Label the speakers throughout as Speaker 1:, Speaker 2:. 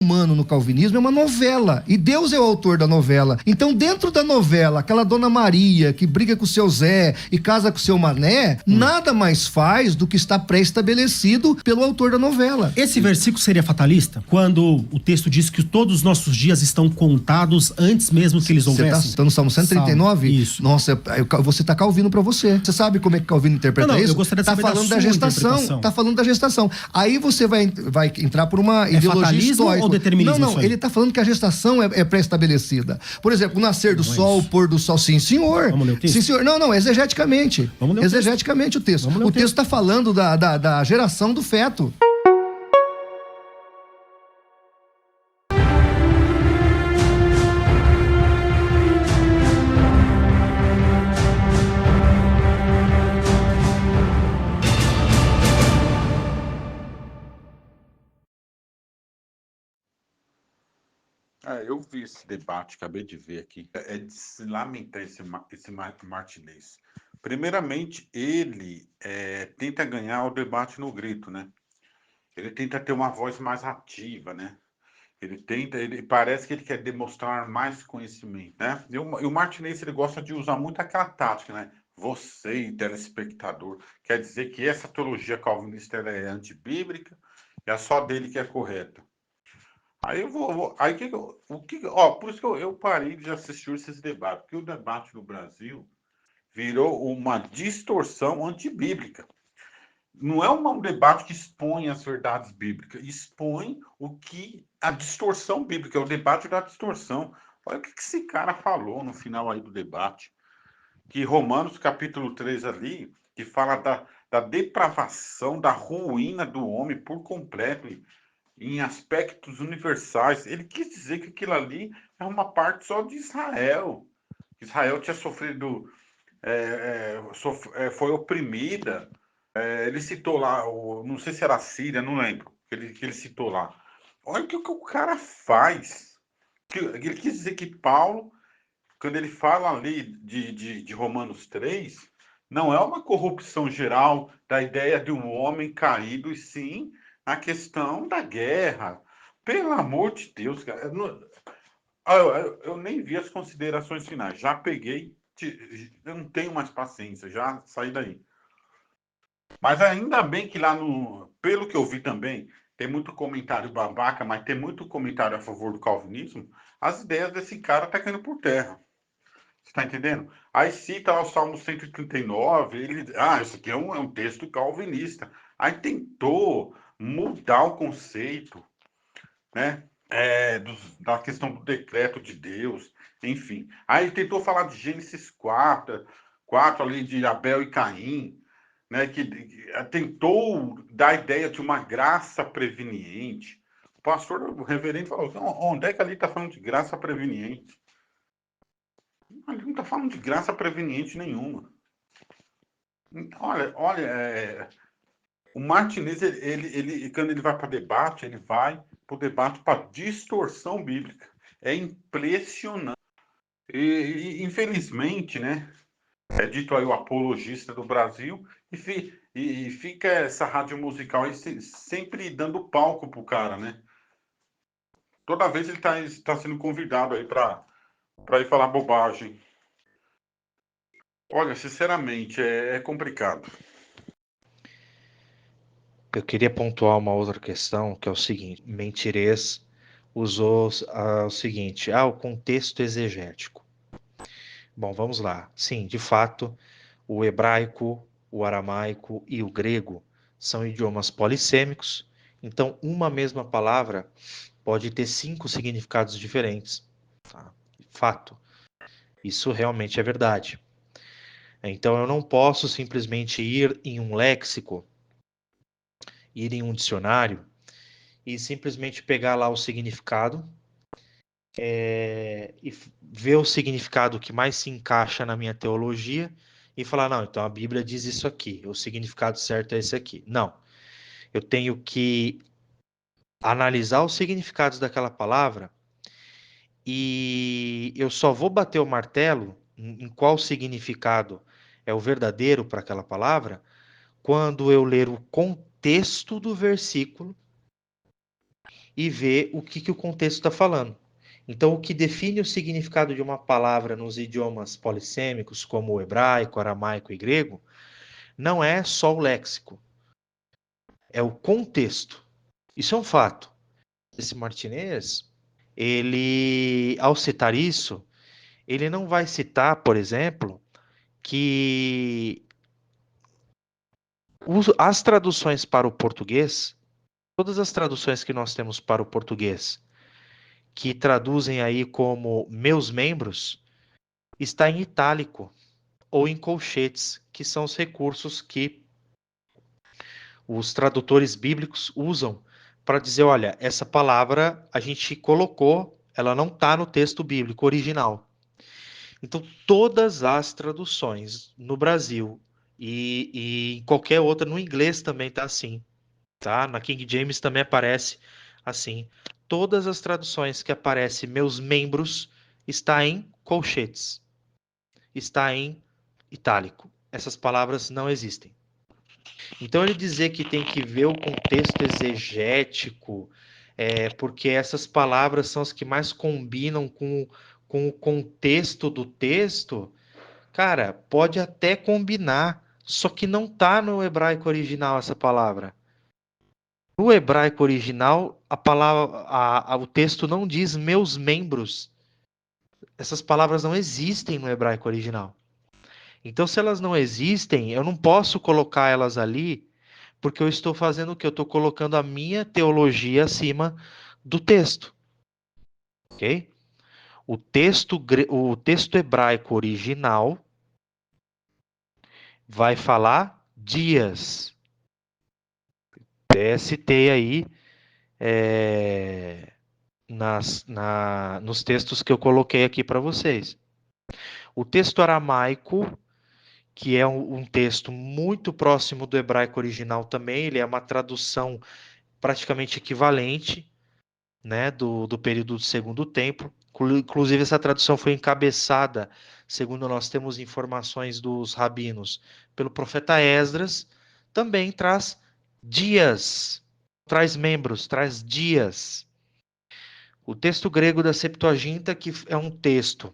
Speaker 1: humano no calvinismo é uma novela, e Deus é o autor da novela. Então, dentro da novela, aquela Dona Maria que briga com o seu Zé e casa com o seu Mané, nada mais faz do que está pré-estabelecido pelo autor da novela.
Speaker 2: Esse versículo seria fatalista? Quando o texto diz que todos os nossos dias estão contados antes mesmo que eles houvessem?
Speaker 1: Você tá no Salmo 139?
Speaker 2: Isso.
Speaker 1: Nossa, você tá Calvino pra você. Você sabe como é que Calvino interpreta isso?
Speaker 2: Eu gostaria de saber
Speaker 1: falando da gestação. Tá falando da gestação. Aí você vai entrar por uma ideologia histórica.
Speaker 2: Determinismo,
Speaker 1: não, ele tá falando que a gestação é pré-estabelecida. Por exemplo, o nascer do sol, o pôr do sol, sim, senhor.
Speaker 2: Vamos ler o texto?
Speaker 1: Sim, senhor. Não, exegeticamente.
Speaker 2: Vamos ler
Speaker 1: exegeticamente o texto. O texto tá falando da geração do feto.
Speaker 3: Eu vi esse debate, acabei de ver aqui. É de se lamentar esse Martinez. Primeiramente, ele tenta ganhar o debate no grito, né? Ele tenta ter uma voz mais ativa, né? Ele parece que ele quer demonstrar mais conhecimento, né? E o Martinez, ele gosta de usar muito aquela tática, né? Você, telespectador, quer dizer que essa teologia calvinista ela é antibíblica e é só dele que é correta. Aí por isso que eu parei de assistir esses debates, porque o debate no Brasil virou uma distorção antibíblica. Não é um debate que expõe as verdades bíblicas, expõe a distorção bíblica, é o debate da distorção. Olha o que esse cara falou no final aí do debate, que Romanos capítulo 3 ali, que fala da depravação, da ruína do homem por completo, em aspectos universais. Ele quis dizer que aquilo ali é uma parte só de Israel. Israel tinha sofrido, foi oprimida. Ele citou lá, não sei se era a Síria, não lembro, que ele citou lá. Olha o que o cara faz. Ele quis dizer que Paulo, quando ele fala ali de Romanos 3, não é uma corrupção geral da ideia de um homem caído, e sim a questão da guerra. Pelo amor de Deus, cara. Eu nem vi as considerações finais. Já peguei, eu não tenho mais paciência, já saí daí. Mas ainda bem que lá pelo que eu vi também, tem muito comentário babaca, mas tem muito comentário a favor do calvinismo. As ideias desse cara tá caindo por terra. Você tá entendendo? Aí cita lá o Salmo 139, isso aqui é um texto calvinista. Aí tentou mudar o conceito, né? Da questão do decreto de Deus, enfim. Aí tentou falar de Gênesis 4 ali de Abel e Caim, né? Que tentou dar a ideia de uma graça preveniente. O reverendo falou, onde é que ali está falando de graça preveniente? Ele não está falando de graça preveniente nenhuma. Olha, o Martinez, quando ele vai para debate, ele vai para o debate para distorção bíblica. É impressionante. Infelizmente, né? É dito aí o apologista do Brasil, e fica essa rádio musical aí sempre dando palco pro cara, né? Toda vez ele está sendo convidado aí para ir falar bobagem. Olha, sinceramente, é complicado.
Speaker 4: Eu queria pontuar uma outra questão, que é o seguinte: Mentirês usou o seguinte, o contexto exegético. Bom, vamos lá. Sim, de fato, o hebraico, o aramaico e o grego são idiomas polissêmicos, então uma mesma palavra pode ter 5 significados diferentes. Tá? Fato. Isso realmente é verdade. Então eu não posso simplesmente ir em um léxico, ir em um dicionário e simplesmente pegar lá o significado e ver o significado que mais se encaixa na minha teologia e falar, não, então a Bíblia diz isso aqui, o significado certo é esse aqui. Não. Eu tenho que analisar os significados daquela palavra e eu só vou bater o martelo em qual significado é o verdadeiro para aquela palavra quando eu ler o contexto do versículo e ver o que o contexto está falando. Então, o que define o significado de uma palavra nos idiomas polissêmicos, como o hebraico, aramaico e grego, não é só o léxico, é o contexto. Isso é um fato. Esse Martinez, ele, ao citar isso, ele não vai citar, por exemplo, que as traduções para o português, todas as traduções que nós temos para o português, que traduzem aí como meus membros, está em itálico ou em colchetes, que são os recursos que os tradutores bíblicos usam para dizer, olha, essa palavra a gente colocou, ela não está no texto bíblico original. Então, todas as traduções no Brasil e em qualquer outra, no inglês também está assim, tá? Na King James também aparece assim. Todas as traduções que aparecem meus membros está em colchetes, está em itálico. Essas palavras não existem. Então, ele dizer que tem que ver o contexto exegético, porque essas palavras são as que mais combinam com o contexto do texto, cara, pode até combinar, só que não está no hebraico original essa palavra. No hebraico original, a palavra, o texto não diz meus membros. Essas palavras não existem no hebraico original. Então, se elas não existem, eu não posso colocar elas ali, porque eu estou fazendo o quê? Eu estou colocando a minha teologia acima do texto. Ok? O texto hebraico original vai falar dias. Até citei aí nos textos que eu coloquei aqui para vocês. O texto aramaico, que é um texto muito próximo do hebraico original também, ele é uma tradução praticamente equivalente, né, do período do Segundo Templo. Inclusive, essa tradução foi encabeçada, segundo nós temos informações dos rabinos, pelo profeta Esdras, também traz dias, traz membros, traz dias. O texto grego da Septuaginta, que é um texto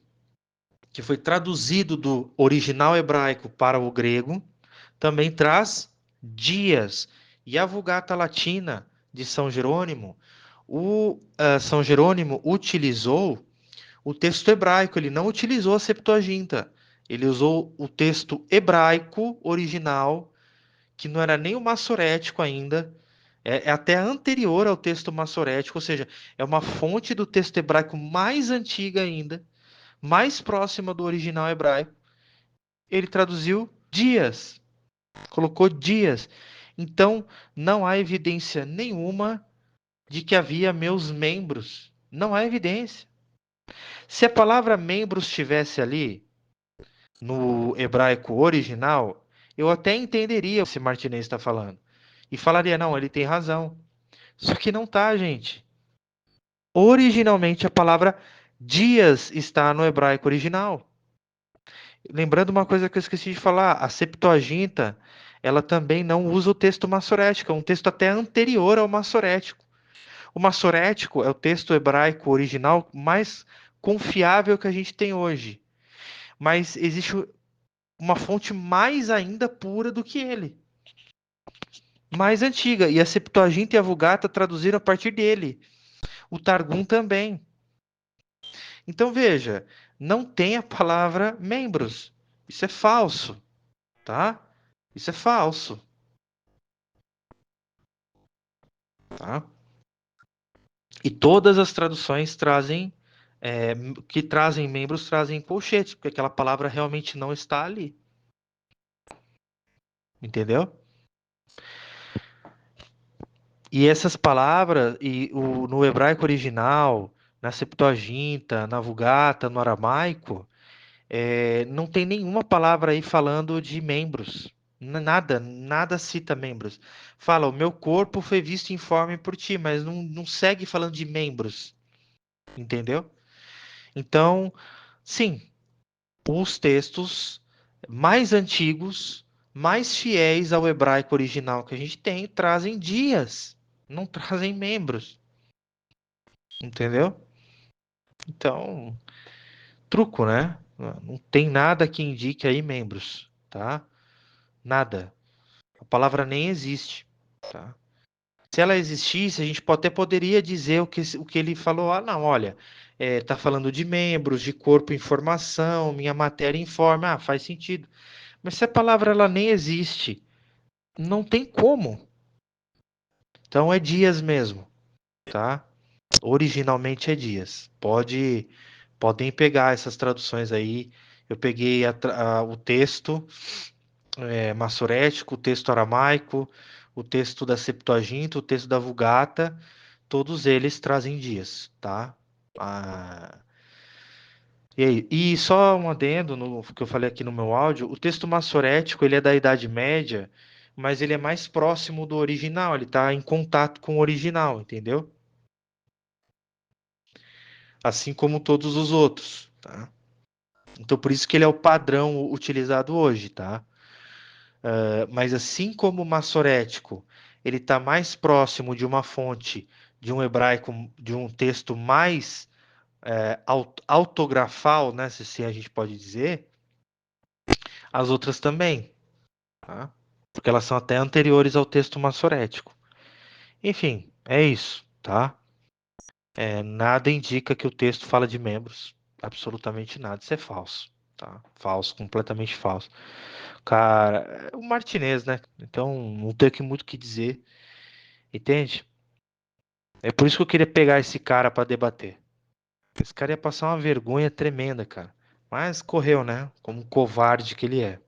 Speaker 4: que foi traduzido do original hebraico para o grego, também traz dias. E a Vulgata Latina de São Jerônimo, São Jerônimo utilizou o texto hebraico, ele não utilizou a Septuaginta, ele usou o texto hebraico original, que não era nem o massorético ainda, é até anterior ao texto massorético, ou seja, é uma fonte do texto hebraico mais antiga ainda, mais próxima do original hebraico. Ele traduziu dias, colocou dias. Então, não há evidência nenhuma de que havia meus membros. Não há evidência. Se a palavra membros estivesse ali, no hebraico original, eu até entenderia o que Martinez está falando. E falaria, não, ele tem razão. Só que não tá, gente. Originalmente, a palavra dias está no hebraico original. Lembrando uma coisa que eu esqueci de falar, a Septuaginta, ela também não usa o texto massorético, é um texto até anterior ao massorético. O massorético é o texto hebraico original mais confiável que a gente tem hoje. Mas existe uma fonte mais ainda pura do que ele. Mais antiga. E a Septuaginta e a Vulgata traduziram a partir dele. O Targum também. Então, veja, não tem a palavra membros. Isso é falso, tá? Isso é falso. Tá? E todas as traduções que trazem membros trazem colchete, porque aquela palavra realmente não está ali. Entendeu? E essas palavras, no hebraico original, na Septuaginta, na Vulgata, no aramaico, não tem nenhuma palavra aí falando de membros. Nada cita membros. Fala, o meu corpo foi visto informe por ti, mas não segue falando de membros. Entendeu? Então, sim, os textos mais antigos, mais fiéis ao hebraico original que a gente tem, trazem dias, não trazem membros. Entendeu? Então, truco, né? Não tem nada que indique aí membros, tá? Nada. A palavra nem existe, tá? Se ela existisse, a gente até poderia dizer o que ele falou. Ah, não, olha, tá falando de membros, de corpo em formação, minha matéria informe. Ah, faz sentido. Mas se a palavra ela nem existe, não tem como. Então é dias mesmo, tá? Originalmente é dias. Podem pegar essas traduções aí. Eu peguei o texto massorético, o texto aramaico, o texto da Septuaginta, o texto da Vulgata, todos eles trazem dias, tá? Ah, e só um adendo no que eu falei aqui no meu áudio, o texto massorético, ele é da Idade Média, mas ele é mais próximo do original, ele está em contato com o original, entendeu? Assim como todos os outros, tá? Então por isso que ele é o padrão utilizado hoje, tá? Mas assim como o massorético, ele está mais próximo de uma fonte de um hebraico, de um texto mais autografal, né, se a gente pode dizer, as outras também, tá? Porque elas são até anteriores ao texto massorético. Enfim, é isso, tá? Nada indica que o texto fala de membros, absolutamente nada. Isso é falso, tá? Falso, completamente falso. Cara, é o Martinez, né? Então não tem muito o que dizer. Entende? É por isso que eu queria pegar esse cara para debater. Esse cara ia passar uma vergonha tremenda, cara. Mas correu, né? Como um covarde que ele é.